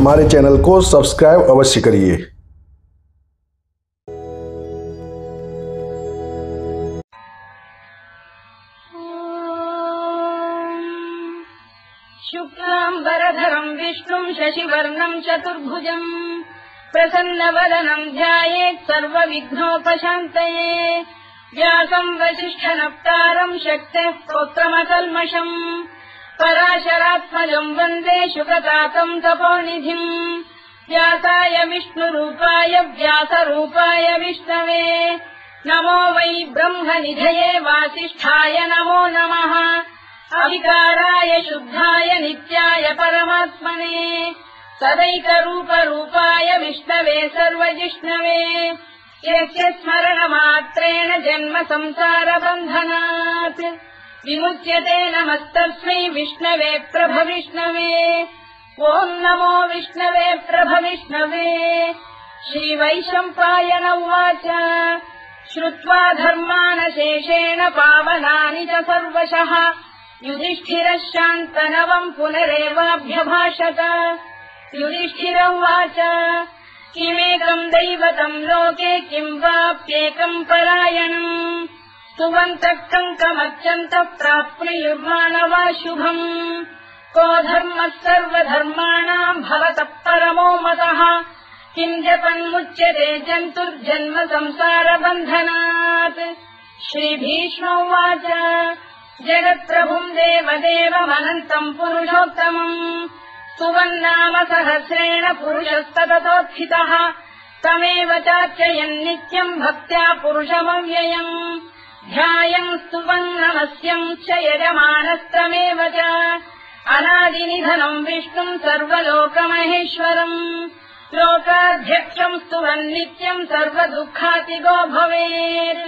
हमारे चैनल को सब्सक्राइब अवश्य करिए। शुक्लांबरधरं विष्णुं शशिवर्णं चतुर्भुजं प्रसन्नवदनं ध्यायेत् सर्वविघ्नोपशान्तये। व्यासं वसिष्ठनप्तारं शक्तेः स्तोत्रमकल्मषम् पराशरात्मजं वन्दे शुकतातं तपोनिधिम्। व्यासाय विष्णुरूपाय व्यासरूपाय विष्णवे नमो वै ब्रह्मनिधये वासिष्ठाय नमो नमः। अविकाराय शुद्धाय नित्याय परमात्मने सदैकरूपरूपाय विष्णवे सर्वजिष्णवे यस्य स्मरणमात्रेण जन्म संसारबन्धनात् विमुच्यते नमस्तस्मै विष्णवे प्रभविष्णवे। ॐ नमो विष्णवे प्रभविष्णवे। श्रीवैशम्पायन उवाच श्रुत्वा धर्मानशेषेण पावनानि च सर्वशः युधिष्ठिरः शान्तनवम् पुनरेवाभ्यभाषत। युधिष्ठिर उवाच किमेकम् दैवतम् लोके किम् वाप्येकम् परायणम् स्तुवन्तः कङ्कमर्चन्तः प्राप्नुयुर्माणवा शुभम्। को धर्मः सर्वधर्माणाम् भवतः परमो मतः किम् जपन्मुच्यते जन्तुर्जन्म संसारबन्धनात्। श्रीभीष्म उवाच जगत्प्रभुम् देवदेवमनन्तम् पुरुषोत्तमम् स्तुवन्नाम सहस्रेण पुरुषस्तततोत्थितः तमेव चार्चयन् नित्यम् भक्त्या पुरुषमव्ययम् ध्यायम् स्तुवन् नमस्यम् च यजमानस्तमेव च अनादिनिधनम् विष्णुम् सर्वलोकमहेश्वरम् लोकाध्यक्षम् स्तुवन् नित्यम् सर्वदुःखातिगो भवेत्।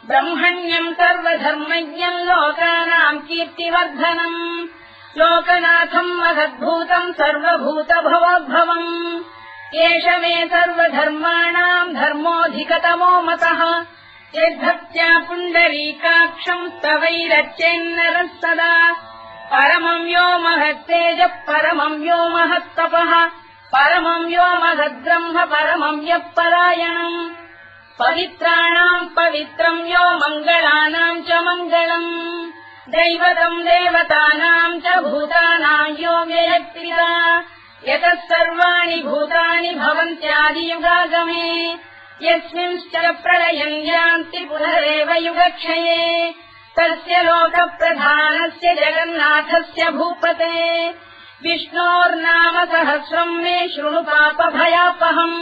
ब्रह्मण्यम् सर्वधर्मज्ञम् लोकानाम् कीर्तिवर्धनम् लोकनाथम् महद्भूतम् सर्वभूतभवोद्भवम् एष मे सर्वधर्माणाम् धर्मोऽधिकतमो मतः यद्भक्त्या पुण्डरीकाक्षम् स्तवैरर्चेन्नरः सदा परमम् यो महत्तेजः परमम् यो महत्तपः परमम् यो महद्ब्रह्म परमम् यः परायणम् पवित्राणाम् पवित्रम् यो मङ्गलानाम् च मङ्गलम् दैवतम् देवतानाम् च भूतानाम् यो व्ययक्रिया यतः सर्वाणि भूतानि भवन्त्यादियुगागमे यस्मिंश्च प्रलयम् यान्ति पुनरेव युगक्षये तस्य लोकप्रधानस्य जगन्नाथस्य भूपते विष्णोर्नाम सहस्रम् मे शृणु पापभयापहम्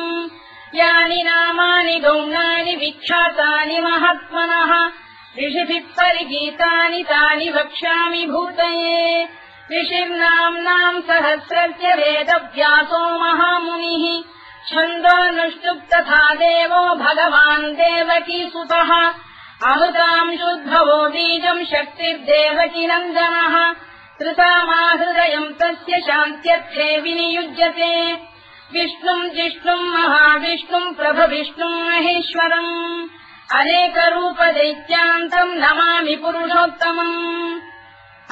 यानि नामानि गौणानि विख्यातानि महात्मनः ऋषिभिः परिगीतानि तानि वक्ष्यामि भूतये। ऋषिर्नाम्नाम् सहस्रस्य वेदव्यासो महामुनिः छन्दोऽनुष्टुप् तथा देवो भगवान् देवकीसुतः अमृताम् शुद्भवो बीजम् शक्तिर्देवकी नन्दनः त्रिसामाहृदयम् तस्य शान्त्यर्थे विनियुज्यते विष्णुम् जिष्णुम् महाविष्णुम् प्रभविष्णुम् महेश्वरम् अनेकरूपदैत्यान्तम् नमामि पुरुषोत्तमम्।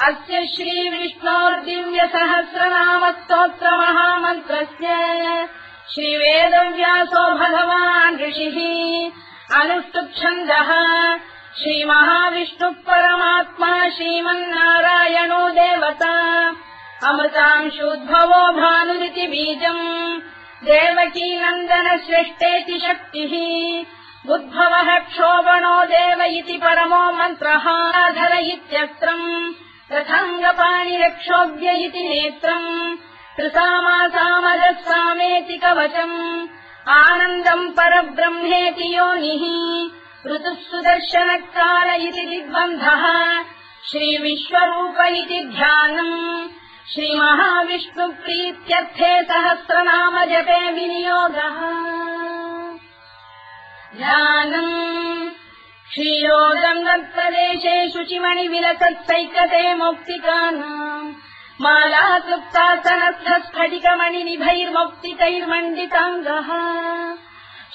अस्य श्रीविष्णोर्दिव्यसहस्रनामस्तोत्रमहामन्त्रस्य श्रीवेदव्यासो भगवान् ऋषिः अनुष्टुप्छन्दः श्रीमहाविष्णुः परमात्मा श्रीमन्नारायणो देवता अमृतांशोद्भवो भानुरिति बीजम् देवकी नन्दन श्रेष्ठेति शक्तिः उद्भवः क्षोभणो देव इति परमो मन्त्रः धर इत्यस्त्रम् रथाङ्गपाणिरक्षोभ्य इति नेत्रम् त्रिसामासामजः सामेति कवचम् आनन्दम् परब्रह्मेति योनिः ऋतुः सुदर्शनकाल इति दिग्बन्धः श्रीविश्वरूप इति ध्यानम् श्रीमहाविष्णुप्रीत्यर्थे सहस्रनाम जपे विनियोगः। ध्यानम् क्षीरोदङ्गप्रदेशे शुचिमणिविलसत्सैकते मौक्तिकानाम् मालासुप्तासनस्थस्फटिकमणिनिभैर्मौक्तिकैर्मण्डिताङ्गः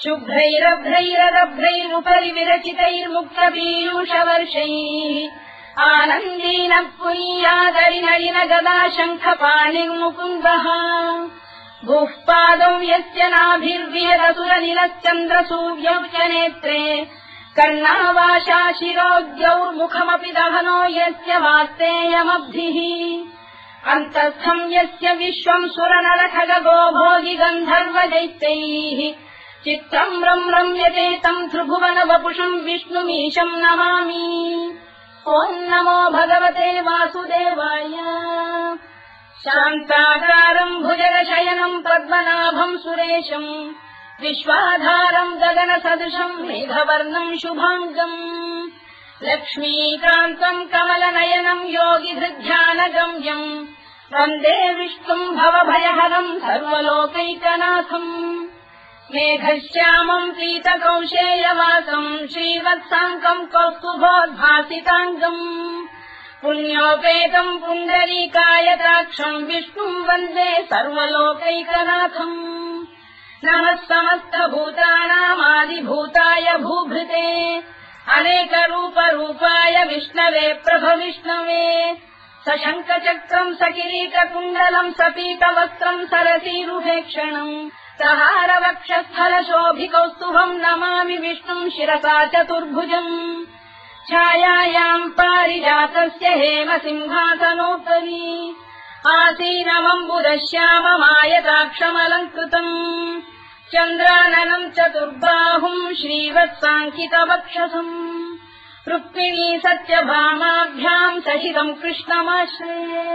शुभ्रैरभ्रैररभ्रैरुपरि विरचितैर्मुक्तपीयूषवर्षैः आनन्दीन पुनीयादरिनलिन गदा शङ्खपाणिर्मुकुन्दः भूः पादौ यस्य नाभिर्विहरसुरनिलश्चन्द्रसूर्यौ च नेत्रे कर्णावाशा शिरोद्यौर्मुखमपि दहनो यस्य वास्तेयमब्धिः अन्तस्थम् यस्य विश्वम् सुरनरखगो भोगि गन्धर्वदैत्यैः चित्रम् रम्यते तम् त्रिभुवन वपुषम् विष्णुमीशम् नमामि। ॐ नमो भगवते वासुदेवाय। शान्ताकारम् भुजगशयनम् पद्मनाभम् सुरेशम् विश्वाधारम् गगनसदृशम् मेघवर्णम् शुभाङ्गम् लक्ष्मीकान्तम् कमलनयनम् योगिधृध्यानगम्यम् वन्दे विष्णुम् भवभयहरम् सर्वलोकैकनाथम् मेघश्यामम् पीतकौशेयवासम् श्रीवत्साङ्कम् कौस्तुभोद्भासिताङ्गम् पुण्योपेतम् पुण्डरीकायताक्षम् विष्णुम् वन्दे सर्वलोकैकनाथम् नमः समस्तभूतानामादिभूताय भूभृते अनेकरूपरूपाय विष्णवे प्रभविष्णवे सशङ्खचक्रम् सकिरीटकुण्डलम् सपीतवस्त्रम् सरसीरुहेक्षणम् सहारवक्षस्थलशोभिकौस्तुभम् नमामि विष्णुम् शिरसा चतुर्भुजम् छायायाम् पारिजातस्य हेमसिंहासनोपरि आसीनमम्बुदश्याममायताक्षमलङ्कृतम् चन्द्राननम् चतुर्बाहुम् श्रीवत्साङ्कितवक्षसम् रुक्मिणी सत्यभामाभ्याम् सहितम् कृष्णमाश्रये।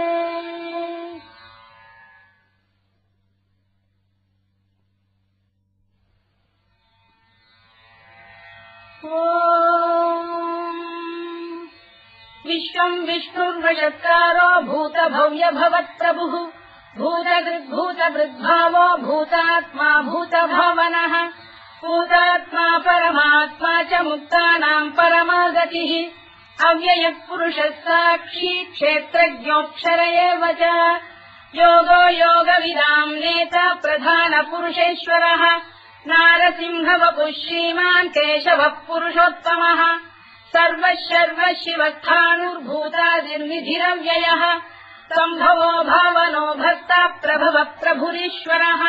विश्वम् विष्णुर्वषत्कारो भूतभव्य भवत्प्रभुः भूतभृद्भावो भूतात्मा भूतभावनः भूतात्मा परमात्मा च मुक्तानाम् परमागतिः अव्ययः पुरुषः साक्षी क्षेत्रज्ञोऽक्षर एव च योगो योगविदाम् नेता प्रधानपुरुषेश्वरः नारसिंहवपुः श्रीमान् केशवः पुरुषोत्तमः सर्वः शर्वः शिवस्थाणुर्भूतादिर्निधिरव्ययः सम्भवो भावनो भर्ता प्रभवः प्रभुरीश्वरः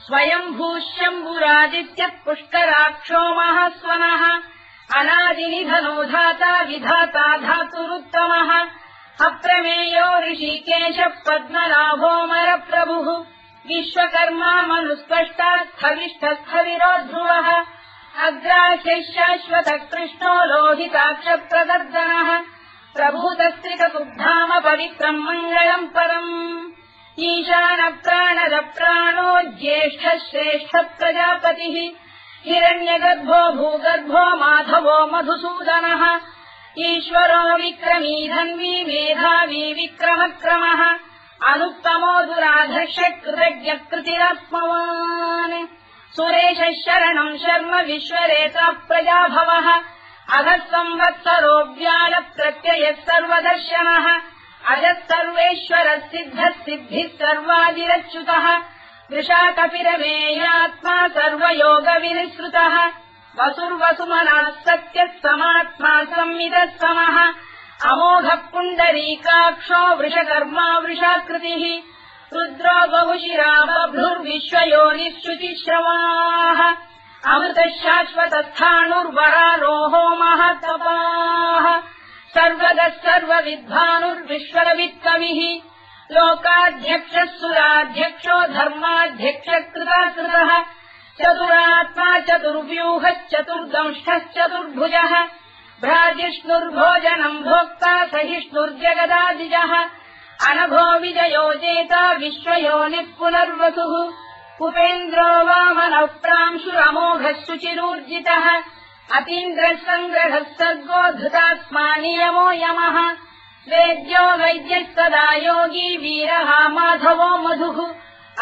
स्वयम्भूः शम्भुरादित्यः पुष्कराक्षो महास्वनः अनादिनिधनो धाता विधाता धातुरुत्तमः अप्रमेयो ऋषिकेशः पद्मनाभोऽमरप्रभुः विश्वकर्मा मनुस्पष्टास्थविष्ठस्थविरो ध्रुवः अग्राह्यः शाश्वतः कृष्णो लोहिताक्षप्रदर्दनः प्रभूतस्त्रिककुब्धाम पवित्रम् मङ्गलम् परम् ईशानप्राणदप्राणो ज्येष्ठः श्रेष्ठः प्रजापतिः हिरण्यगर्भो भूगर्भो माधवो मधुसूदनः ईश्वरो विक्रमी धन्वी मेधावी विक्रमक्रमः अनुत्तमो दुराधर्षः कृतज्ञः कृतिरात्मवान् सुरेशः शरणम् शर्म विश्वरेता प्रजाभवः अधः संवत्सरो व्यालप्रत्ययः सर्वदर्शनः अजः सर्वेश्वरः सिद्धः सिद्धिः सर्वादिरच्युतः वृषाकपिरमेयात्मा सर्वयोगविनिःसृतः वसुर्वसुमनः सत्यः समात्मा संविदः समः अमोघः पुण्डरीकाक्षो वृषकर्मा वृषाकृतिः रुद्रो बहुशिरा बभ्रुर्विश्वयोनिः श्रुतिश्रवाः अमृतः शाश्वतस्थाणुर्वरारोहो महातपाः सर्वगः सर्वविद्वानुर्विश्वरवित्कविः लोकाध्यक्षः सुराध्यक्षो धर्माध्यक्षः कृताकृतः चतुरात्मा चतुर्व्यूहश्चतुर्दंष्टः चतुर्भुजः भ्राजिष्णुर्भोजनम् भोक्ता सहिष्णुर्जगदादिजः अनभो विजयो जेता विश्वयोनिः पुनर्वसुः कुपेन्द्रो वामनः प्रांशुरमोघः शुचिरूर्जितः अतीन्द्रः सङ्ग्रहः सर्गो धृतात्मा नियमो यमः वेद्यो वैद्यः सदा योगी वीरः माधवो मधुः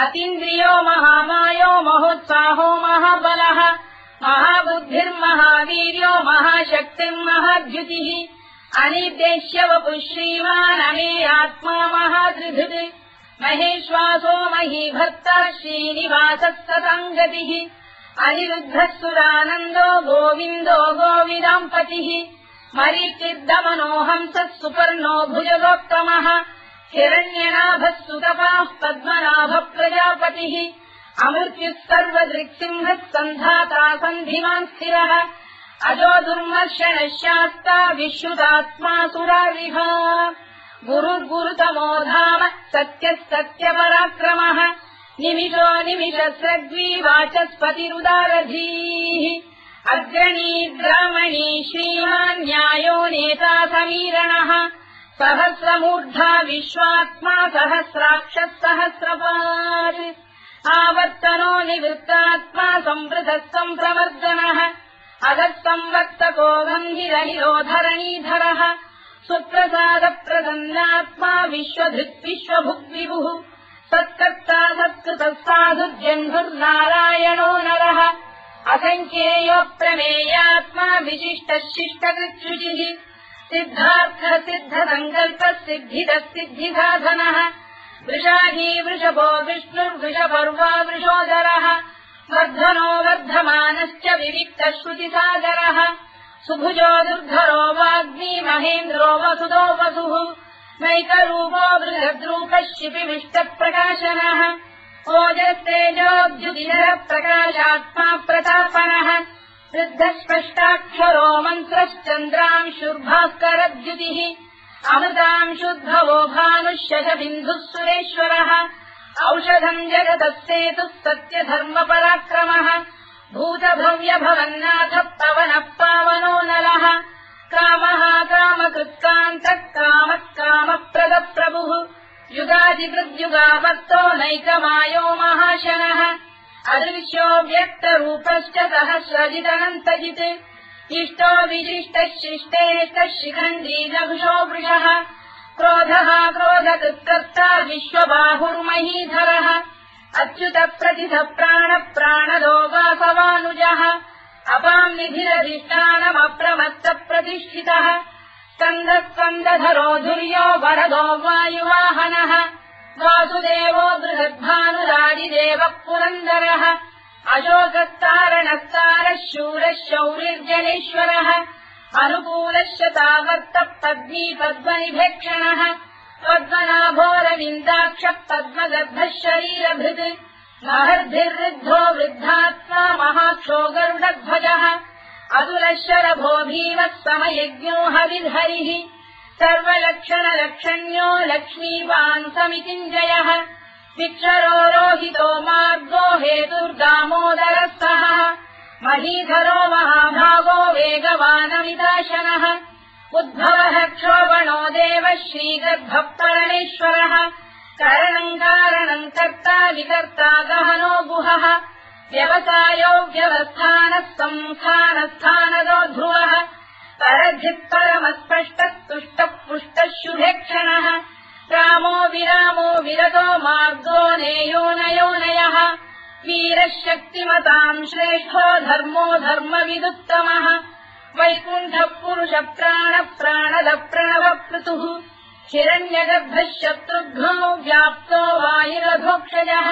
अतीन्द्रियो महामायो महोत्साहो महाबलः महाबुद्धिर्महावीर्यो महाशक्तिर्महाद्युतिः अनिर्देश्य वपुः श्रीमान् अमेयात्मा महाधृधृत् महेश्वासो महीभर्ता श्रीनिवासः सताङ्गतिः अनिरुद्धः सुरानन्दो गोविन्दो गोविदाम्पतिः मरीचिर्दमनो हंसः सुपर्णो भुजगोत्तमः हिरण्यनाभः सुतपाः पद्मनाभः प्रजापतिः अमृत्युः सर्वदृक्सिंहः सन्धाता सन्धिमान् स्थिरः अजो दुर्मर्षणः शास्ता विश्रुतात्मा सुरारिः गुरुर्गुरुतमो धाम सत्यः सत्यपराक्रमः निमिषो निमिषस्रग्वी वाचस्पतिरुदारधीः अग्रणी ब्राह्मणी श्रीमान् न्यायो नेता समीरणः सहस्रमूर्धा विश्वात्मा सहस्राक्षः सहस्रपात् आवर्तनो निवृत्तात्मा संवृतः सम्प्रवर्धनः अधः संवर्तको गन्धिरहिरो धरणीधरः सुप्रसादप्रसन्नात्मा विश्वधृत् विश्वभुग्विभुः सत्कर्ता सत्कृतः साधुर्जन्धुर्नारायणो नरः असङ्ख्येयो प्रमेयात्मा विशिष्टः शिष्टकृत्युचिः सिद्धार्थः सिद्धसङ्कल्पः सिद्धिदः सिद्धिसाधनः वृषाधी वृषभो विष्णुर्वृषपर्वा वृषोदरः वर्धनो वर्धमानश्च विविक्तः श्रुतिसागरः सुभुजो दुर्धरो वाग्मी महेन्द्रो वसुदो वसुः नैकरूपो बृहद्रूपः शिपिविष्टप्रकाशनः ओजस्तेजोऽभ्युदिनः प्रकाशात्मा प्रतापनः वृद्धस्पष्टाक्षरो मन्त्रश्चन्द्रांशुर्भास्करद्युतिः अमृतांशुद्भवो भानुः शशबिन्दुः सुरेश्वरः औषधम् जगतः सेतुः सत्यधर्मपराक्रमः भूतभव्यभवन्नाथः पवनः पावनो नलः कामः कामकृत्कान्तः कामः कामप्रदप्रभुः युगादिकृद्युगावर्तो नैकमायो महाशनः अदृश्यो व्यक्तरूपश्च सहस्रजिदनन्तजित् इष्टो विशिष्टः शिष्टेष्टः शिखण्डी नभुषो वृषः क्रोधः क्रोधकृत्कर्ता विश्वबाहुर्महीधरः अच्युतप्रतिथः प्राणदो वासवानुजः अपाम् निधिरधिष्ठानमप्रमत्तप्रतिष्ठितः स्कन्दः स्कन्दधरो धुर्यो वरदो वायुवाहनः वासुदेवो बृहद्भानुरादिदेवः पुरन्दरः अशोकस्तारणस्तारः शूरः शौरिर्जनेश्वरः अनुकूलः शतावर्तः पद्मी पद्मनिभेक्षणः पद्मनाभोरविन्दाक्षः पद्मगर्भः शरीरभृत् महर्भिर्वृद्धो वृद्धात्मा महाक्षो गरुडध्वजः अतुलः शरभो भीमः समयज्ञो हविर्हरिः सर्वलक्षणलक्षण्यो लक्ष्मीवान् समितिञ्जयः विक्षरो रोहितो मार्गो हेतुर्दामोदरः सः महीधरो महाभागो वेगवानमिताशनः उद्भवः क्षोभणो देवः श्रीगर्भः परमेश्वरः करणम् कारणम् कर्ता विकर्ता गहनो गुहः व्यवसायो व्यवस्थानः संस्थानस्थानदो ध्रुवः परधिः परमस्पष्टः तुष्टः पुष्टः शुभेक्षणः रामो विरामो विरतो मार्गो नेयो नयोनयः वीरः शक्तिमताम् श्रेष्ठो धर्मो धर्मविदुत्तमः वैकुण्ठः पुरुष प्राणदः प्रणवपृतुः हिरण्यगर्भः शत्रुघ्नो व्याप्तो वायुरधोक्षजः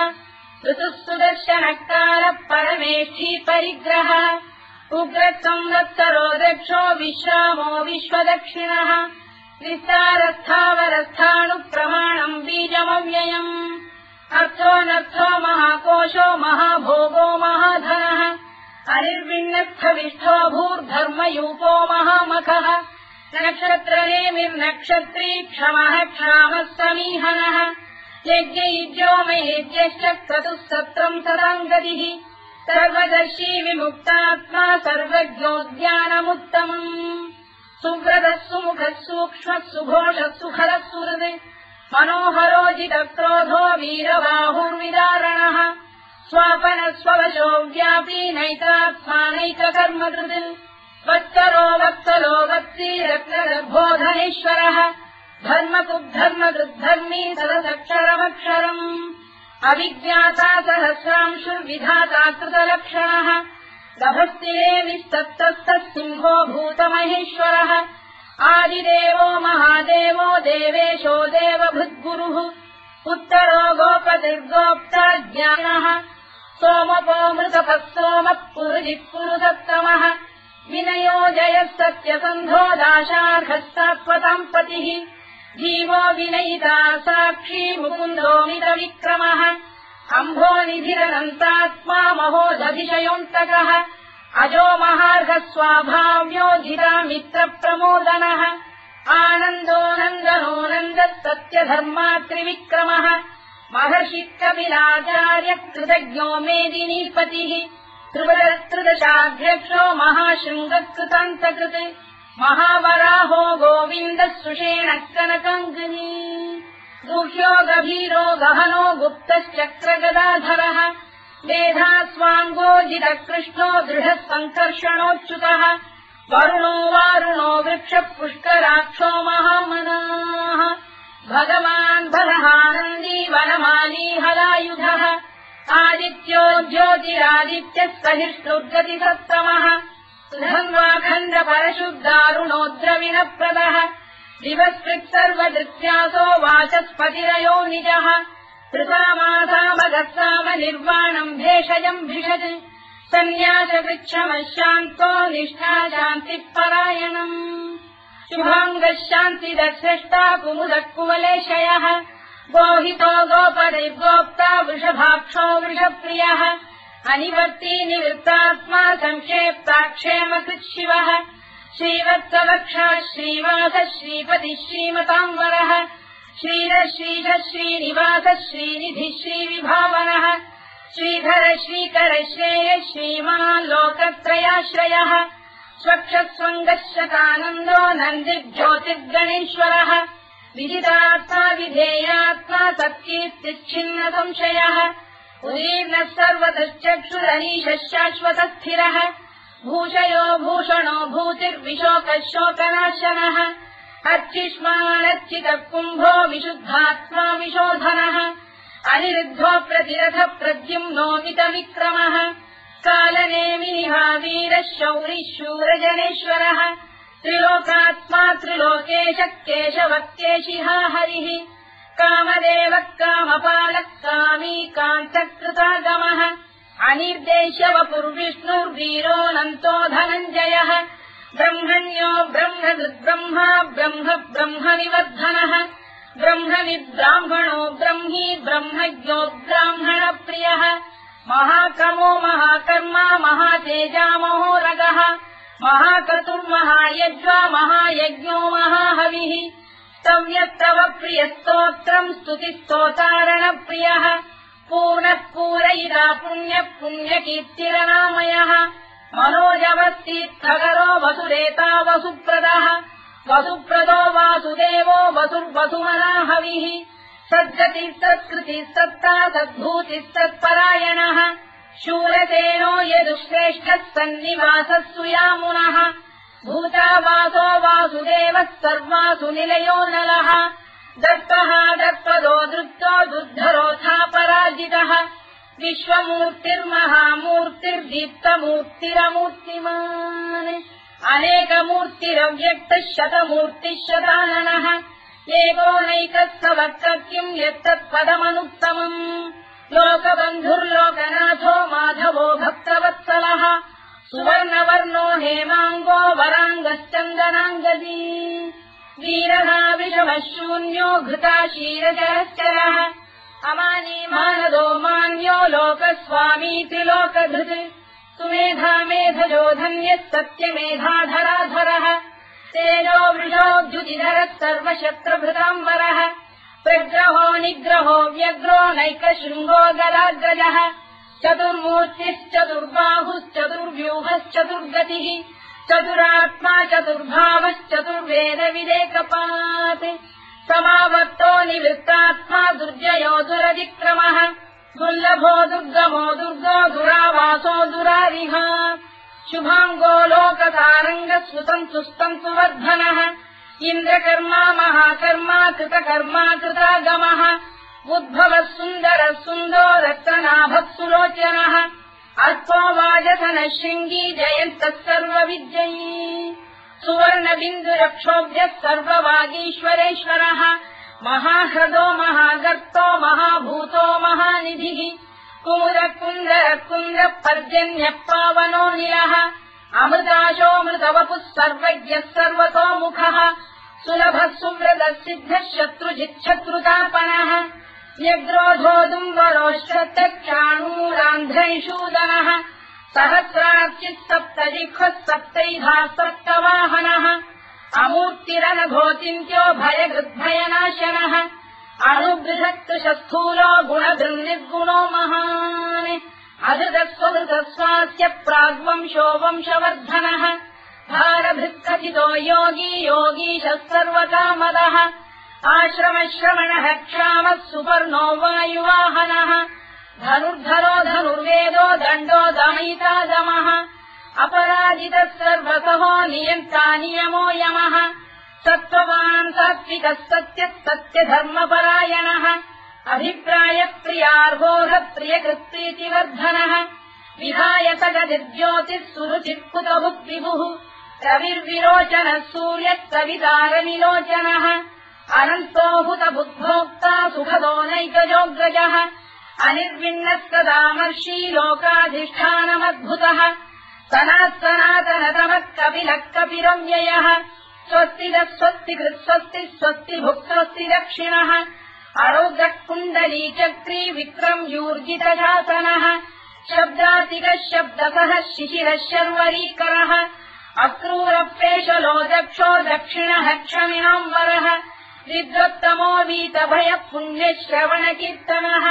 ऋतुः सुदर्शनकालः परमेष्ठी परिग्रहः उग्रः संवत्सरो दक्षो विश्रामो विश्वदक्षिणः विस्तारस्थावरस्थाणुः प्रमाणम् बीजमव्ययम् अर्थोऽनर्थो महाकोशो महाभोगो महाधनः अनिर्विण्णस्थविष्ठो भूर्धर्मयूपो महामखः नक्षत्रनेमिर्नक्षत्री क्षमः क्षामः समीहनः यज्ञयुज्यो महेज्यश्च क्रतुः सत्रम् सदाङ्गतिः सर्वदर्शी विमुक्तात्मा सर्वज्ञोद्यानमुत्तमम् सुव्रतः सुमुखः सूक्ष्मः सुघोषः सुखरः सुहृत् मनोहरोजितक्रोधो वीरबाहुर्विदारणः स्वापनः स्ववशो व्यापी नैकात्मानैककर्मकृत् वत्सरो वत्सलो वत्सी रत्नगर्भोधनेश्वरः धर्मकृद्धर्मकृद्धर्मी सदसक्षरमक्षरम् अविज्ञाता सहस्रांशुर्विधाता कृतलक्षणः गभस्तिरे विस्तप्तस्तः सिंहो भूतमहेश्वरः आदिदेवो महादेवो देवेशो देवभृद्गुरुः उत्तरो गोपतिर्गोप्ता ज्ञानः सोमपो मृतपः सोमः पुरुजिः पुरुषत्तमः विनयो जयः सत्यसन्धो दाशार्हः सात्वताम् पतिः जीवो विनयिता साक्षी मुकुन्दोमित विक्रमः अम्भोनिधिरनन्तात्मा महोदधिशयोऽन्तकः अजो महार्घस्वाभाव्यो जिता मित्रप्रमोदनः आनन्दो नन्दनो नन्दः सत्यधर्मा त्रिविक्रमः महर्षिकपिलाचार्य कृतज्ञो मेदिनीपतिः त्रिदशाध्यक्षो महाशृङ्गकृतान्तकृत् महावराहो गोविन्दः सुषेणः कनकाङ्गनी गुह्यो गभीरो गहनो गुप्तश्चक्रगदाधरः मेधास्वाङ्गोजितः कृष्णो दृढः सङ्कर्षणोच्युतः वरुणो वारुणो वृक्षः पुष्कराक्षो महामनाः भगवान् बलहानन्दी वनमाली हलायुधः आदित्यो ज्योतिरादित्यः सहिष्णुर्गतिसत्तमः सुधन्वाखण्ड परशुद्धारुणोद्रविणप्रदः दिवस्कृत् सर्वदृत्यासो वाचस्पतिरयो निजः कृतामासामगस्साम निर्वाणम् भेषजम् भिषज सन्न्यासवृक्षमः शान्तो निष्ठा शान्तिपरायणम् शुभाङ्गः शान्तिदर्शष्टा कुमुदः कुवलेशयः गोहितो गोपदैर्गोप्ता वृषभाक्षो वृषप्रियः अनिवर्ती निवृत्तात्मा संक्षेप्ता क्षेमकृत् शिवः श्रीवत्सवक्षा श्रीवासः श्रीपतिः श्रीमताम्बरः श्रीधर श्रीधर श्रीनिवासः श्रीनिधिः श्रीविभावनः श्रीधर श्रीकर श्रेयः श्रीमान् लोकत्रयाश्रयः स्वक्षस्वङ्गः शतानन्दो नन्दिर्ज्योतिर्गणेश्वरः विदितात्मा विधेयात्मा सत्कीर्तिच्छिन्न संशयः उदीर्णः सर्वतश्चक्षुरनीशः शाश्वतस्थिरः भूषयो भूषणो भूतिर्विशोकः शोकनाशनः अर्चिष्मानर्चितः कुम्भो विशुद्धात्मा विशोधनः अनिरुद्धो प्रतिरथ प्रद्युम्नोमितविक्रमः कालनेमिनिहा वीरः शौरिः शूरजनेश्वरः त्रिलोकात्मा त्रिलोकेशः केशवः केशिहा हरिः कामदेवः कामपालः कामी कान्तकृतागमः अनिर्देश्यवपुर्विष्णुर्वीरोऽनन्तो धनञ्जयः ब्रह्मण्यो ब्रह्मकृद्ब्रह्मा ब्रह्म ब्रह्मविवर्धनः ब्रह्मविद्ब्राह्मणो ब्रह्मी ब्रह्मज्ञो ब्राह्मणप्रियः महाक्रमो महाकर्मा महातेजा महोरगः महाक्रतुर्महायज्वा महायज्ञो महाहविः स्तव्यस्तव प्रियस्तोत्रम् स्तुतिस्तोतारणप्रियः पूर्णः पूरयिता पुण्यः पुण्यकीर्तिरनामयः मनोजवस्तीर्थकरो वसुरेता वसुप्रदः वसुप्रदो वासुदेवो वसुर्वसुमनाहविः सद्गतिः सत्कृतिः सत्ता सद्भूतिः सत्परायणः शूरसेनो यदुश्रेष्ठः सन्निवासः सुयामुनः भूतावासो वासुदेवः सर्वासु निलयो नलः दत्तः दत्पदो दृप्तो दुर्धरोऽथा पराजितः विश्वमूर्तिर्महामूर्तिर्दीप्तमूर्तिरमूर्तिमान् अनेकमूर्तिरव्यक्तः शतमूर्तिः शताननः एकोनैकस्तवक्तः किम् यत्तत्पदमनुत्तमम् लोकबन्धुर्लोकनाथो माधवो भक्तवत्सलः सुवर्णवर्णो हेमाङ्गो वराङ्गश्चन्दनाङ्गदी वीरः विषमः शून्यो घृता क्षीरजरश्चरः अमानी मानदो मान्यो लोकस्वामी त्रिलोकधृत् सुमेधा मेधजो धन्यः सत्यमेधाधराधरः तेजो वृषोद्युतिधरः सर्वशत्रभृताम्बरः प्रग्रहो निग्रहो व्यग्रो नैकशृङ्गो गदाग्रजः चतुर्मूर्तिश्चतुर्बाहुश्चतुर्व्यूहश्चतुर्गतिः चतुरात्मा चतुर्भावश्चतुर्वेदविदेकपात् समावर्तो निवृत्तात्मा दुर्जयो दुरतिक्रमः दुर्लभो दुर्गमो दुर्गो दुरावासो दुरारिः शुभाङ्गो लोकतारङ्गः सुतन्तुस्तन्तु वर्धनः इन्द्रकर्मा महाकर्मा कृतकर्मा कृतागमः उद्भवः सुन्दरः सुन्दो रक्तनाभः सुलोचनः अल्पो वाजधनः शृङ्गी जयन्तः सर्वविद्ययी सुवर्णबिन्दुरक्षोभ्यः सर्ववागीश्वरेश्वरः महाह्रदो महागर्तो महाभूतो महानिधिः कुमुदकुन्दरकुन्दः पर्जन्यः पावनो निलः अमृताशोऽमृतवपुः सर्वज्ञः सर्वतोमुखः सुलभः सुव्रतः सिद्धः शत्रुजिच्छत्रुतापनः व्यग्रोधोदुम्बरोश्चक्षाणूरान्ध्रैषूदनः सहस्रार्चित् सप्तजिह्वः सप्तैधाः सप्तवाहनः अमूर्तिरनघोचिन्त्यो भयगृद्भयनाशनः अणुबृहत्कृशस्थूलो गुणधृन्निर्गुणो महान् अधृतस्वधृतस्वास्य प्राग्वंशो वंशवर्धनः भारभृत्कथितो योगी योगीशः सर्वकामदः आश्रमश्रवणः क्षामः सुपर्णो वायुवाहनः धनुर्धरो धनुर्वेदो दण्डो दमयिता दमः अपराजितः सर्वतहो नियन्ता नियमो यमः सत्त्ववान् सात्विकः सत्यः सत्यधर्मपरायणः अभिप्रायप्रियार्होः प्रियकृत्प्रीतिवर्धनः विधायकगतिर्ज्योतिः सुरुचित्कुतभुक्विभुः रविर्विरोचनः सूर्यः कवितारनिलोचनः अनन्तो हुतबुद्भोक्ता सुखदो नैकजोऽग्रजः अनिर्विण्णस्तदामर्षी लोकाधिष्ठानमद्भुतः सनातनतमः कपिलः कपिरव्ययः स्वस्तिदः स्वस्तिकृत् स्वस्ति स्वस्तिभुक् स्वस्ति दक्षिणः अरोग्रः कुण्डलीचक्री विक्रम्यूर्जितशासनः शब्दातिकः शब्दसः शिशिरः शर्वरीकरः अक्रूरप्रेशलो दक्षो दक्षिणः क्षमिणाम्बरः विद्वत्तमो वीतभयः पुण्यश्रवणकीर्तनः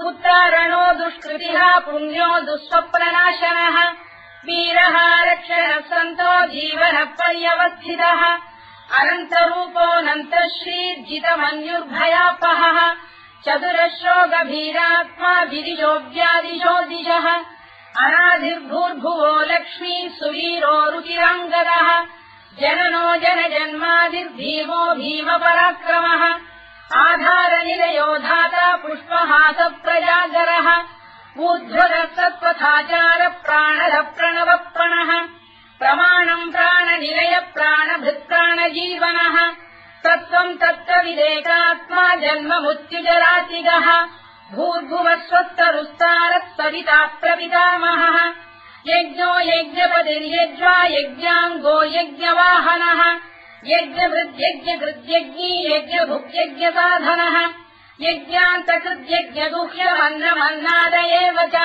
उत्तारणो दुष्कृतिः पुण्यो दुःस्वप्ननाशनः वीरः रक्षणः सन्तो जीवनः पर्यवस्थितः अनन्तरूपोऽनन्तश्रीर्जितमन्युर्भयापहः चतुरश्रो गभीरात्मा विदिशो व्यादिशो दिशः अनादिर्भूर्भुवो लक्ष्मी सुवीरो रुचिराङ्गदः जननो जनजन्मादिर्भीमो भीमपराक्रमः आधारनिलयो धाता पुष्पहास प्रजागरः ऊर्ध्वरः सत्त्वथाचार प्राणः प्रणवप्रणः प्रमाणम् प्राणनिलय प्राणभृत्प्राणजीवनः तत्त्वम् तत्त्वविदेकात्मा जन्ममुत्युजरातिगः भूर्भुवः स्वस्तरुस्तारः सविता प्रपितामहः यज्ञो यज्ञपतिर्यज्वा यज्ञाङ्गो यज्ञवाहनः यज्ञभृद्यज्ञकृद्यज्ञी यज्ञभुक्यज्ञसाधनः यज्ञान्तकृद्यज्ञगुह्यमन्नमन्नाद एव च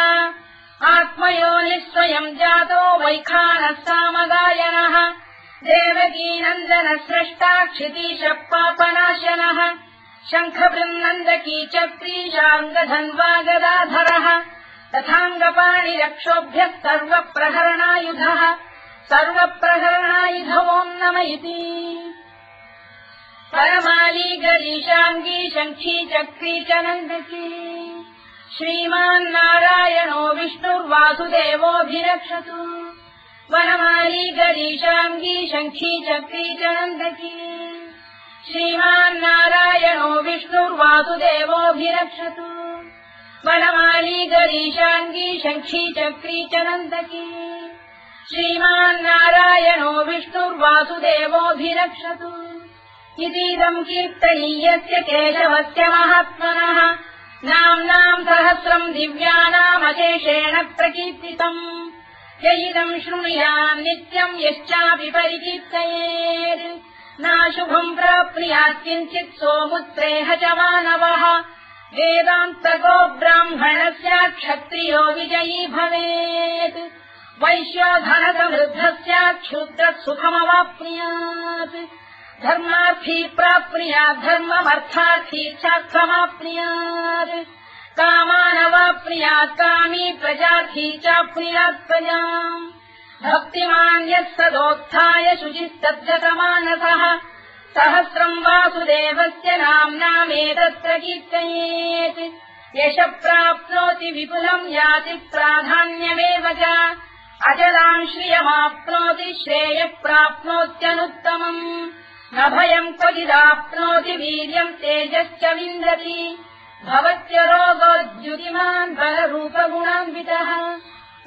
आत्मयोनिः स्वयम् जातो वैखानः सामगायनः देवकीनन्दनः स्रष्टा क्षितीशः पापनाशनः शङ्खबृन्नन्दकी चक्रीशाङ्गधन्वा गदाधरः तथाङ्गपाणिरक्षोभ्यः सर्वप्रहरणायुधः सर्वप्रहरणायुधवोम् नम इति परमाली गरीशाङ्गी शङ्खी चक्री च नन्दकी श्रीमान्नारायणो विष्णुर्वासुदेवोऽभिरक्षतु वनमाली गरीशाङ्गी शङ्खी चक्री च नन्दकी श्रीमान्नारायणो विष्णुर्वासुदेवोऽभिरक्षतु वनमाली गरीशाङ्गी शङ्खी चक्री च नन्दकी श्रीमान्नारायणो विष्णुर्वासुदेवोऽभिरक्षतु इतीदम् कीर्तनीयस्य केशवस्य महात्मनः नाम्नाम् सहस्रम् दिव्यानामशेषेण प्रकीर्तितम् य इदम् शृणुयाम् नित्यम् यश्चापि परिकीर्तयेत् नाशुभम् प्राप्नुयात् किञ्चित् सोमुत्रेह च मानवः वेदान्तको ब्राह्मणस्य क्षत्रियो विजयी भवेत् वैश्यो धनसमृद्धः स्यात् क्षुद्रः सुखमवाप्नुयात् धर्मार्थी प्राप्नुयात् धर्ममर्थार्थी चार्थमाप्नुयात् कामानवाप्नुयात् कामी प्रजार्थी चाप्नुयात् प्रजाम् भक्तिमान् यः सदोत्थाय शुचिस्तद्गतमानसः सहस्रम् वासुदेवस्य नाम्नामेतत्र कीर्तयेत् यश प्राप्नोति विपुलम् याति प्राधान्यमेव च अजलाम् श्रियमाप्नोति श्रेयः प्राप्नोत्यनुत्तमम् न भयम् क्वचिदाप्नोति वीर्यम् तेजश्च विन्दति भवत्य रोगोद्युतिमान् बलरूपगुणान्वितः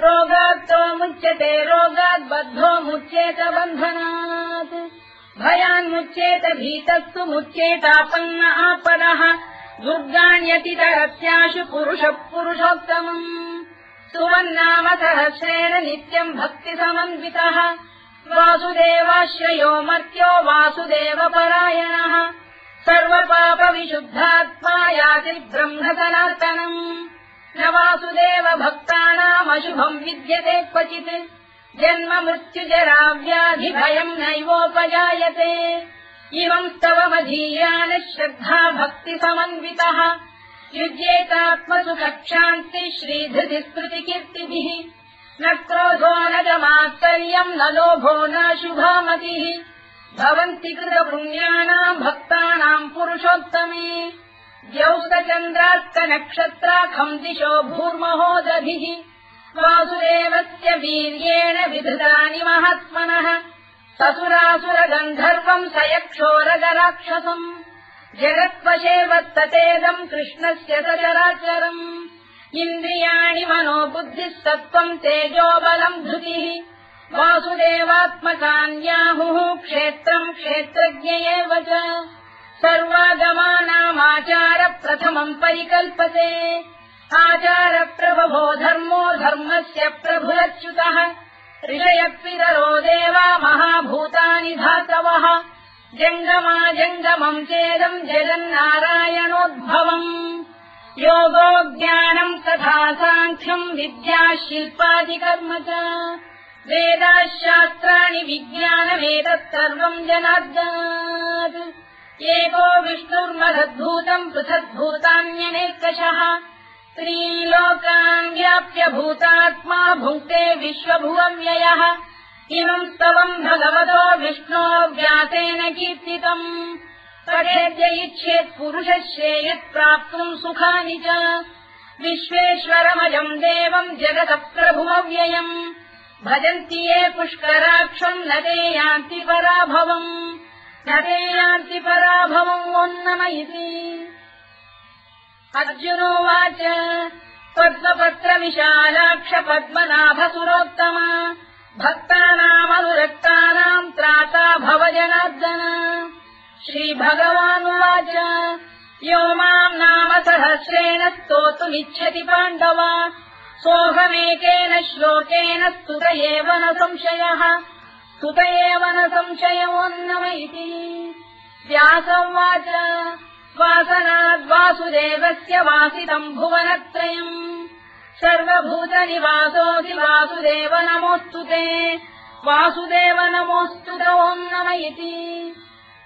रोगात्तो मुच्यते रोगात् बद्धो मुच्येत बन्धनात् भयान्मुच्येत भीतस्तु मुच्येतापन्न आपदः दुर्गाण्यतितरस्याशु पुरुषः पुरुषोत्तमम् सुवन्नाम सहस्रेण नित्यम् भक्तिसमन्वितः वासुदेवाश्रयो मर्त्यो वासुदेवपरायणः सर्वपापविशुद्धात्मा याति ब्रह्म सनातनम् न वासुदेव भक्तानामशुभम् विद्यते क्वचित् जन्म मृत्युजरा व्याधि भयम् नैवोपजायते इमम् स्तवमधीयान श्रद्धा भक्ति समन्वितः युज्येतात्मसुखक्षान्ति श्रीधृति स्मृतिकीर्तिभिः न क्रोधो न च मात्सर्यम् न लोभो न शुभामतिः भवन्ति कृतपुण्यानाम् भक्तानाम् पुरुषोत्तमे द्यौस्तचन्द्रार्कनक्षत्राखम् दिशो भूर्महोदभिः वासुदेवस्य वीर्येण विधृतानि महात्मनः ससुरासुरगन्धर्वम् स यक्षोरगराक्षसम् जगत्वशे वत्ततेदम् कृष्णस्य सचराचरम् इन्द्रियाणि मनो बुद्धिः सत्त्वम् तेजो बलम् धृतिः वासुदेवात्मकान्याहुः क्षेत्रम् क्षेत्रज्ञ एव च सर्वागमानामाचार प्रथमम् परिकल्पते आचार प्रभवो धर्मो धर्मस्य प्रभुरच्युतः ऋषयपितरो देवा महाभूतानि धातवः जङ्गमाजङ्गमम् चेदम् जगन्नारायणोद्भवम् योगो ज्ञानम् तथा साङ्ख्यम् विद्या शिल्पादिकर्म च वेदाः शास्त्राणि विज्ञानमेतत् सर्वम् जनार्दनात् एको विष्णुर्महद्भूतम् पृथग्भूतान्यनेकशः त्रीलोकान् व्याप्य भूतात्मा भुङ्क्ते विश्वभुवव्ययः इमम् स्तवम् भगवतो विष्णो व्यासेन कीर्तितम् पठेद्य इच्छेत् पुरुषः श्रेयत् प्राप्तुम् सुखानि च विश्वेश्वरमजम् देवम् जगतः प्रभुमव्ययम् भजन्ति ये पुष्कराक्षम् न ते यान्ति पराभवम् न ते यान्ति पराभवम् ओन्नमयिति अर्जुनोवाच पद्मपत्रविशालाक्ष पद्मनाभसुरोत्तम भक्तानामनुरक्तानाम् त्राता भव जनार्दन श्रीभगवानुवाच यो माम् नाम सहस्रेण स्तोतुमिच्छति पाण्डव सोऽहमेकेन श्लोकेन स्तुत एव न संशयः स्तुत एव न संशयोऽन्नम इति व्यासोवाच वासनाद्वासुदेवस्य वासितम् भुवनत्रयम् सर्वभूतनिवासोऽसि वासुदेव नमोऽस्तु ते वासुदेव नमोऽस्तु ते ओन्नम इति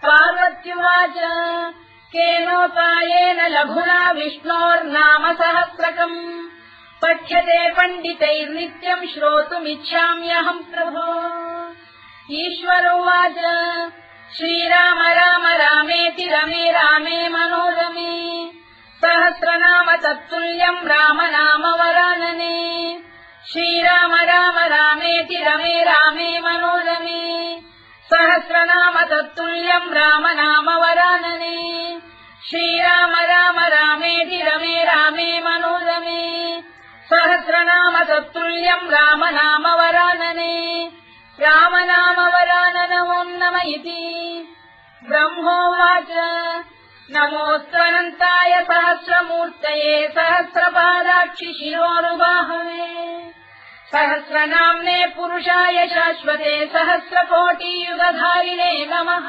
पार्वत्युवाच केनोपायेन लघुना विष्णोर्नाम सहस्रकम् पठ्यते पण्डितैर्नित्यम् श्रोतुमिच्छाम्यहम् प्रभो ईश्वरोवाच श्रीराम राम रामेति रमे रामे मनोरमे सहस्रनाम तत्तुल्यम् राम नाम वरानने श्रीराम राम रामेति रमे रामे मनोरमे सहस्रनाम तत्तुल्यम् राम नाम वरानने श्रीराम राम रामेति रमे रामे मनोरमे सहस्रनाम तत्तुल्यम् राम नाम वरानने राम नाम वराननमोन्नम इति ब्रह्मोवाच नमोऽस्त्वनन्ताय सहस्रमूर्तये सहस्रपादाक्षि शिरोरुबाहवे सहस्रनाम्ने पुरुषाय शाश्वते सहस्रकोटियुगधारिणे नमः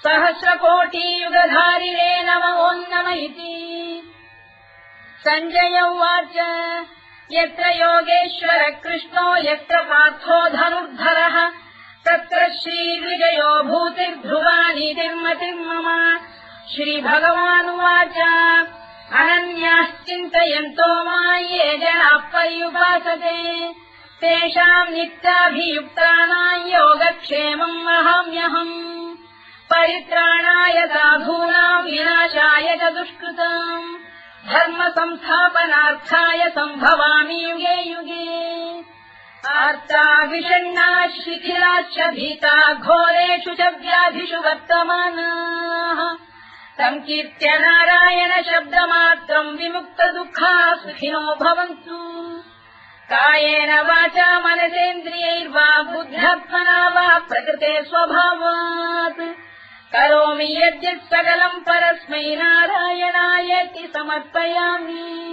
सहस्रकोटियुगधारिणे नमोऽन्नम इति सञ्जय उवाच यत्र योगेश्वर कृष्णो यत्र पार्थो धनुर्धरः तत्र श्रीविजयो भूतिर्ध्रुवानीतिर्मतिर्मम श्रीभगवानुवाच अनन्याश्चिन्तयन्तो मां ये जनाः पर्युपासते तेषाम् नित्याभियुक्तानां योगक्षेमम् वहाम्यहम् परित्राणाय साधूनां विनाशाय च दुष्कृताम् धर्म संस्थापनार्थाय सम्भवामि युगे युगे आर्ता विषण्णाः शिथिलाश्च भीता घोरेषु च व्याधिषु वर्तमानाः संकीर्त्य नारायण शब्दमात्रम् विमुक्तदुःखाः सुखिनो भवन्तु कायेन वाचा मनसेन्द्रियैर्वा बुद्ध्यात्मना वा प्रकृते स्वभावात् करोमि यद्यत् सकलम् परस्मै नारायणायेति समर्पयामि।